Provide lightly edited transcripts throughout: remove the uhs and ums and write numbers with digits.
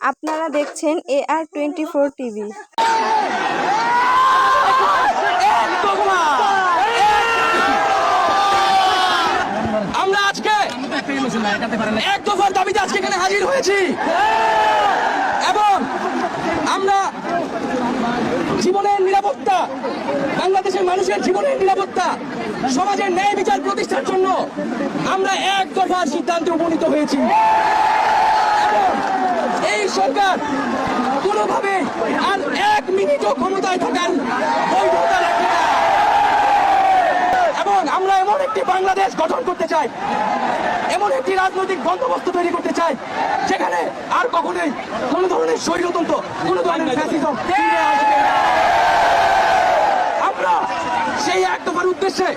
আপনারা দেখছেন AR24 TV. আমরা আজকে এক দফার দাবিতে আজকে এখানে হাজির হয়েছি এবং আমরা জীবনের নিরাপত্তা, বাংলাদেশের মানুষের জীবনের নিরাপত্তা, সমাজের ন্যায় বিচার প্রতিষ্ঠার জন্য আমরা এক দফার সিদ্ধান্তে উপনীত হয়েছি। এই সরকার কোনোভাবে আর এক মিনিটও ক্ষমতায় থাকার বৈধতা রাখে না এবং আমরা এমন একটি বাংলাদেশ গঠন করতে চাই, এমন একটি রাজনৈতিক বন্দোবস্ত তৈরি করতে চাই যেখানে আর কখনোই কোন ধরনের স্বৈরতন্ত্র, কোন ধরনের ফ্যাসিজম ফিরে আসবে না। আমরা সেই এক দফার উদ্দেশ্যে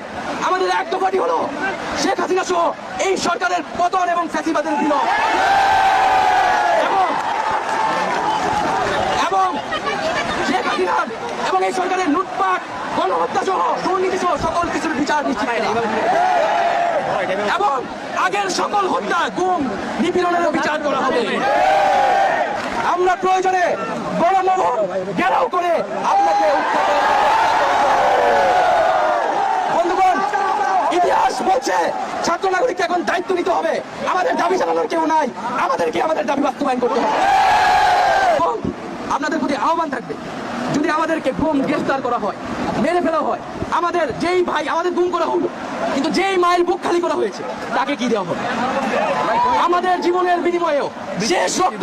আমাদের এক দফাটি হলো শেখ হাসিনা সহ এই সরকারের পতন এবং ফ্যাসিবাদের বিলোপ এবং শেখ হাসিনা এবং এই সরকারের লুটপাট, গণহত্যা সহ দুর্নীতি সহ সকল কিছুর বিচার নিশ্চিত এবং আগের সকল হত্যা, গুম, নিপীড়নেরও বিচার করা হবে। আমরা প্রয়োজনে বড় মহল ঘেরাও করে আপনাকে বন্ধুগণ, ইতিহাস বলছে ছাত্র নাগরিককে এখন দায়িত্ব নিতে হবে। আমাদের দাবি জানানোর কেউ নাই, আমাদেরকে আমাদের দাবি বাস্তবায়ন করতে হবে। আপনাদের প্রতি আহ্বান থাকবে, যদি আমাদেরকে গুম, গ্রেফতার করা হয়, মেরে ফেলা হয়, আমাদের যেই ভাই আমাদের গুম করা হলো, কিন্তু যেই মাইল বুক খালি করা হয়েছে তাকে কি দেওয়া হবে? আমাদের জীবনের বিনিময়েও শেষ রক্ত